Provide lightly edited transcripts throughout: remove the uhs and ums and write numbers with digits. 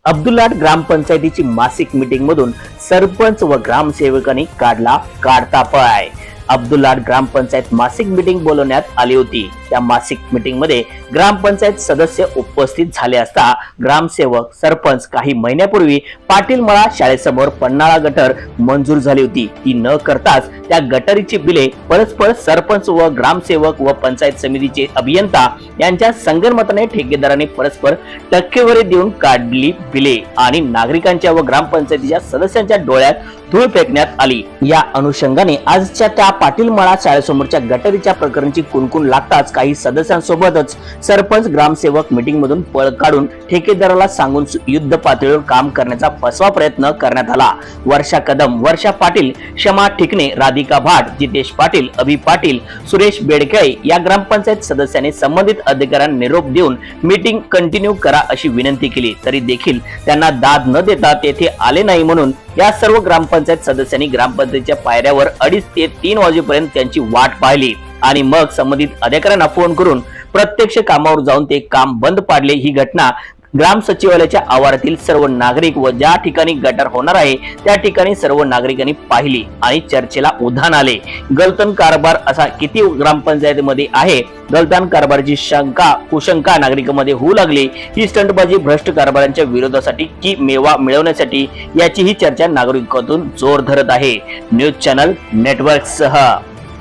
अब्दुलाट ग्रामपंचायतीची मासिक मीटिंग मधून सरपंच व ग्रामसेवकांनी काढला काढता पाय। अब्दुलाट ग्रामपंचायत मासिक मीटिंग बोलवण्यात आली होती। त्या मासिक मीटिंग मध्ये ग्रामपंचायत सदस्य उपस्थित झाले असता ग्रामसेवक सरपंच काही महिन्यापूर्वी पाटील मळा शाळेसमोर पन्हाळा गटर मंजूर झाली होती। ती न करताच त्या गटरीची बिले परस्पर सरपंच व ग्रामसेवक व पंचायत समितीचे अभियंता यांच्या संगनमताने ठेकेदाराने परस्पर टक्केवारी देऊन काढली बिले आणि नागरिकांच्या व ग्रामपंचायतीच्या सदस्यांच्या डोळ्यात धूळ फेकण्यात आली। या अनुषंगाने आजच्या त्या पाटील मळा शाळेसमोरच्या गटरीच्या प्रकरणाची कुणकुण लागताच काही सदस्यांसोबतच सरपंच ग्रामसेवक मीटिंग मधून पळ काढून ठेकेदाराला सांगून युद्ध पातळीवर काम करण्याचा फसवा प्रयत्न करण्यात आला। वर्षा कदम, वर्षा पाटील, क्षमा ठिकणे, राधिका भाट, जितेश पाटील, अभि पाटील, सुरेश बेडके या ग्रामपंचायत सदस्यांनी संबंधित अधिकाऱ्यांना निरोप देऊन मीटिंग कंटिन्यू करा अशी विनंती केली, तरी देखील त्यांना दाद न देता तेथे आले नाही। म्हणून या सर्व ग्रामपंचायत सदस्यांनी ग्रामपंचायतीच्या पायऱ्यावर 2:30 ते 3 वाजेपर्यंत त्यांची वाट पाहिली आणि मग संबंधित अधिकाऱ्यांना फोन करून प्रत्यक्ष कामावर जाऊन ते काम बंद पाडले। ही घटना ग्राम सचिवालयाच्या आवारातील सर्व नागरिक व ज्या ठिकाणी गटार होणार आहे त्या ठिकाणी सर्व नागरिकांनी पाहिली आणि चर्चेला उधाण आले। गलतन कारभार असा किती ग्रामपंचायतीमध्ये आहे? गलतान कारभाराची शंका कुशंका नागरिकांमध्ये होऊ लागली। ही स्टंटबाजी भ्रष्ट कारभारांच्या विरोधासाठी की मेवा मिळवण्यासाठी याची ही चर्चा नागरिकांतून जोर धरत आहे। न्यूज चॅनल नेटवर्क सह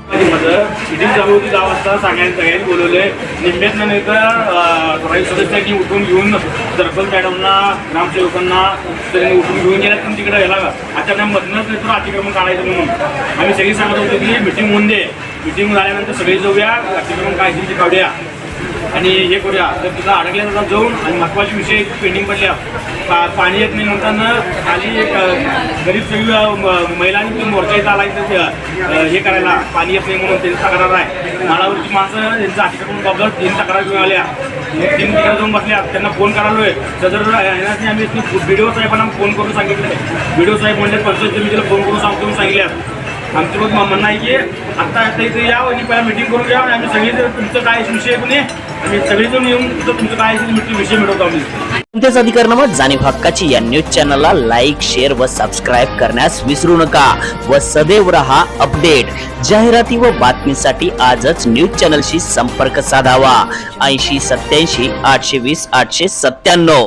मीटिंग चालू होती 10 वाजता सगळ्यांनी बोलवले। निम्म्यातनं नाही तर काही सदस्यांनी उठून घेऊन सरपंच मॅडमना ग्रामसेवकांना त्यांनी उठून घेऊन गेल्या पण तिकडे यायला अचानक मधनच नाही तर अतिक्रमण काढायचं म्हणून आम्ही सगळी सांगत होतो की मीटिंग होऊन दे, मीटिंग झाल्यानंतर सगळी जाऊया, अतिक्रमण काढायची काढूया आणि हे करूया। तर तिथं अडकल्या जाऊन आणि महत्त्वाचे विषय पेंडिंग पडल्या, पाणी येत नाही म्हणताना खाली एक गरीब सगळी महिलांनी मोर्चा इथं आला हे करायला, पाणी येत नाही म्हणून त्यांची तक्रार आहे। माळावरची माणसं त्यांचं अतिक्रमण बाबत 3 तक्रार घेऊन आल्या, 3 तिकडे जाऊन बसल्या, त्यांना फोन करालोय। सदर आम्ही बीडीओ साहेबांना फोन करून सांगितलं, बीडीओ साहेब म्हणजे पंचायत समितीला फोन करून सांगतो सांगितल्या। आमचं रोज म्हणणं आहे की आता इथे या आणि पहिला मीटिंग करून घ्या, आम्ही सगळे तुमचं काय विषय पण आम्ही सगळेजण येऊन तुमचं काय विषय मिळवतो आम्ही। कोणत्याच अधिकारांवर जाणीव हक्काची या न्यूज चॅनलला लाईक, शेअर व सबस्क्राईब करण्यास विसरू नका व सदैव रहा अपडेट। जाहिराती व बातमीसाठी आजच न्यूज चॅनलशी संपर्क साधावा। 80 87 820 897।